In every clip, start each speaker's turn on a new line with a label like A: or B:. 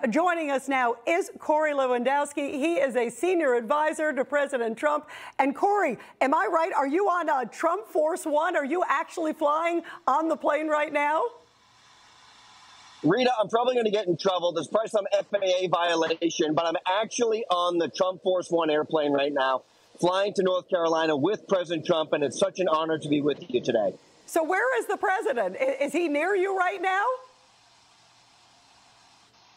A: Joining us now is Corey Lewandowski. He is a senior advisor to President Trump. And Corey, am I right? Are you on Trump Force One? Are you actually flying on the plane right now?
B: Rita, I'm probably going to get in trouble. There's probably some FAA violation, but I'm actually on the Trump Force One airplane right now, flying to North Carolina with President Trump, and it's such an honor to be with you today.
A: So where is the president? Is he near you right now?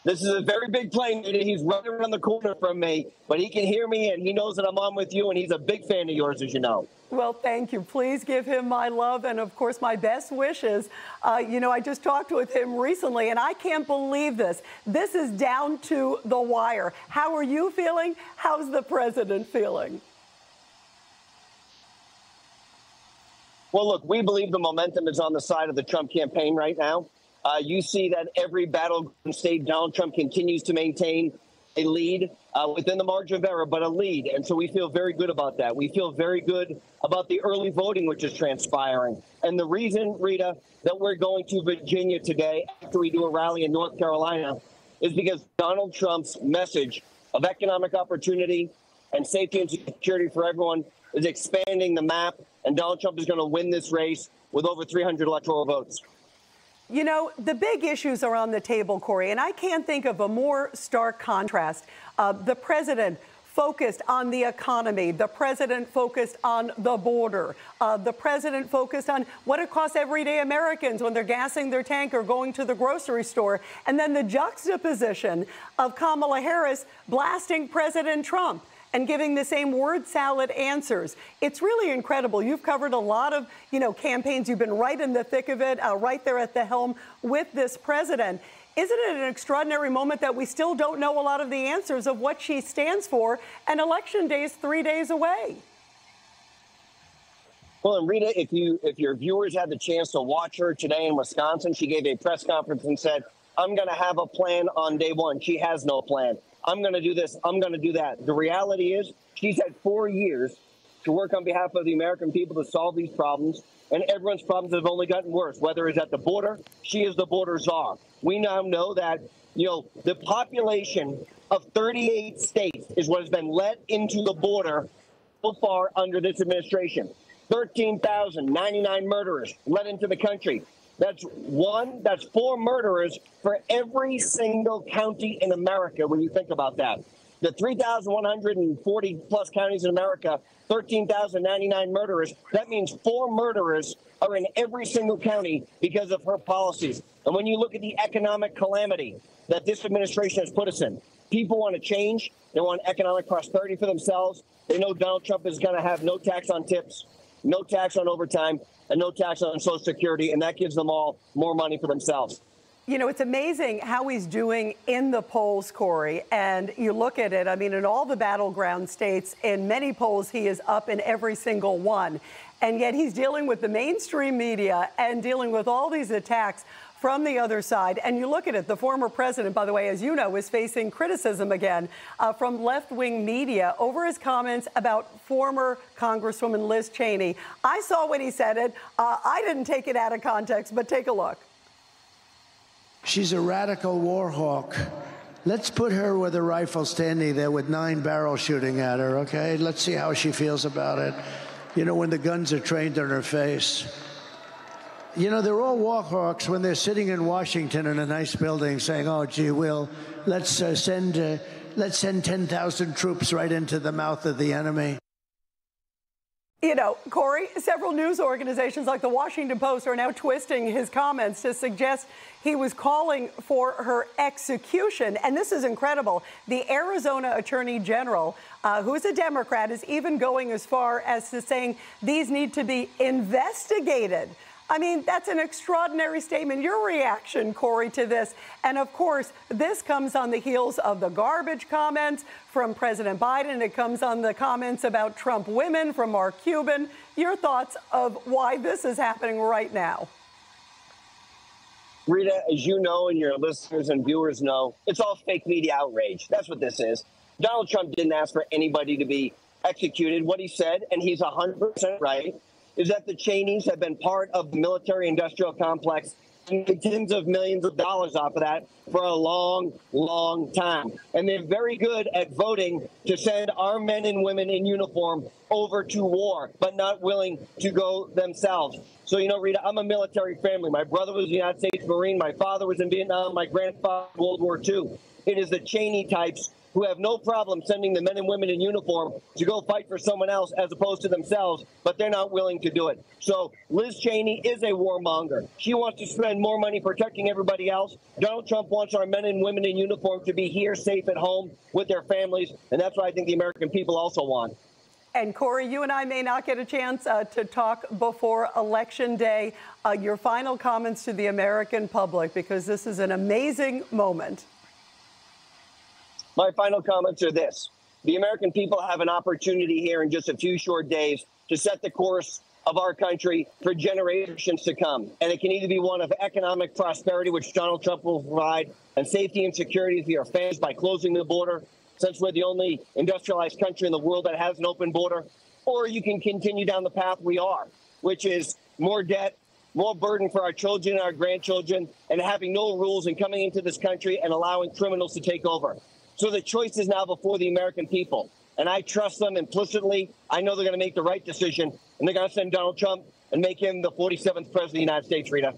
B: This is a very big plane. He's right around the corner from me, but he can hear me, and he knows that I'm on with you, and he's a big fan of yours, as you know.
A: Well, thank you. Please give him my love and, of course, my best wishes. I just talked with him recently, and I can't believe this. This is down to the wire. How are you feeling? How's the president feeling?
B: Well, look, we believe the momentum is on the side of the Trump campaign right now. You see that every battleground state, Donald Trump continues to maintain a lead within the margin of error, but a lead. And so we feel very good about that. We feel very good about the early voting, which is transpiring. And the reason, Rita, that we're going to Virginia today after we do a rally in North Carolina is because Donald Trump's message of economic opportunity and safety and security for everyone is expanding the map. And Donald Trump is going to win this race with over 300 electoral votes.
A: You know, the big issues are on the table, Corey, and I can't think of a more stark contrast. The president focused on the economy. The president focused on the border. The president focused on what it costs everyday Americans when they're gassing their tank or going to the grocery store. And then the juxtaposition of Kamala Harris blasting President Trump and giving the same word salad answers. It's really incredible. You've covered a lot of, campaigns. You've been right in the thick of it, right there at the helm with this president. Isn't it an extraordinary moment that we still don't know a lot of the answers of what she stands for, and Election Day is 3 days away?
B: Well, and Rita, if your viewers had the chance to watch her today in Wisconsin, she gave a press conference and said, I'm going to have a plan on day one. She has no plan. I'm going to do this. I'm going to do that. The reality is she's had 4 years to work on behalf of the American people to solve these problems. And everyone's problems have only gotten worse, whether it's at the border. She is the border czar. We now know that, the population of 38 states is what has been let into the border so far under this administration. 13,099 murderers let into the country. That's 4 murderers for every single county in America when you think about that. The 3,140 plus counties in America, 13,099 murderers. That means 4 murderers are in every single county because of her policies. And when you look at the economic calamity that this administration has put us in, people want to change. They want economic prosperity for themselves. They know Donald Trump is going to have no tax on tips, no tax on overtime, and no tax on Social Security, and that gives them all more money for themselves.
A: It's amazing how he's doing in the polls, Corey, and you look at it, in all the battleground states, in many polls, he is up in every single one, and yet he's dealing with the mainstream media and dealing with all these attacks from the other side. And you look at it, the former president, by the way, as you know, is facing criticism again from left-wing media over his comments about former Congresswoman Liz Cheney. I saw when he said it. I didn't take it out of context, but take a look.
C: She's a radical war hawk. Let's put her with a rifle standing there with 9 barrels shooting at her, okay? Let's see how she feels about it. When the guns are trained on her face. They're all war hawks when they're sitting in Washington in a nice building saying, oh, gee, let's send 10,000 troops right into the mouth of the enemy.
A: Corey, several news organizations like the Washington Post are now twisting his comments to suggest he was calling for her execution. And this is incredible. The Arizona Attorney General, who is a Democrat, is even going as far as to saying these need to be investigated. That's an extraordinary statement. Your reaction, Corey, to this. And of course, this comes on the heels of the garbage comments from President Biden. It comes on the comments about Trump women from Mark Cuban. Your thoughts of why this is happening right now?
B: Rita, as you know, and your listeners and viewers know, it's all fake media outrage. That's what this is. Donald Trump didn't ask for anybody to be executed. What he said, and he's 100% right, is that the Cheneys have been part of the military-industrial complex tens of millions of dollars off of that for a long, long time. And they're very good at voting to send our men and women in uniform over to war, but not willing to go themselves. So, you know, Rita, I'm a military family. My brother was a United States Marine. My father was in Vietnam. My grandfather in World War II. It is the Cheney types who have no problem sending the men and women in uniform to go fight for someone else as opposed to themselves, but they're not willing to do it. So Liz Cheney is a warmonger. She wants to spend more money protecting everybody else. Donald Trump wants our men and women in uniform to be here safe at home with their families, and that's what I think the American people also want.
A: And Corey, you and I may not get a chance to talk before Election Day. Your final comments to the American public, because this is an amazing moment.
B: My final comments are this. The American people have an opportunity here in just a few short days to set the course of our country for generations to come. And it can either be one of economic prosperity, which Donald Trump will provide, and safety and security for your families by closing the border, since we're the only industrialized country in the world that has an open border, or you can continue down the path we are, which is more debt, more burden for our children and our grandchildren, and having no rules and coming into this country and allowing criminals to take over. So the choice is now before the American people, and I trust them implicitly. I know they're going to make the right decision, and they're going to send Donald Trump and make him the 47th president of the United States, Rita.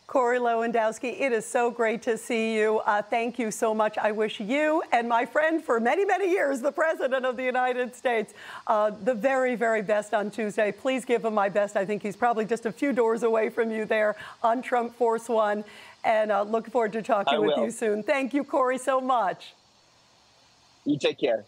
A: Corey Lewandowski, it is so great to see you. Thank you so much. I wish you and my friend for many, many years, the President of the United States, the very, very best on Tuesday. Please give him my best. I think he's probably just a few doors away from you there on Trump Force One, and look forward to talking with you soon. Thank you, Corey, so much.
B: You take care.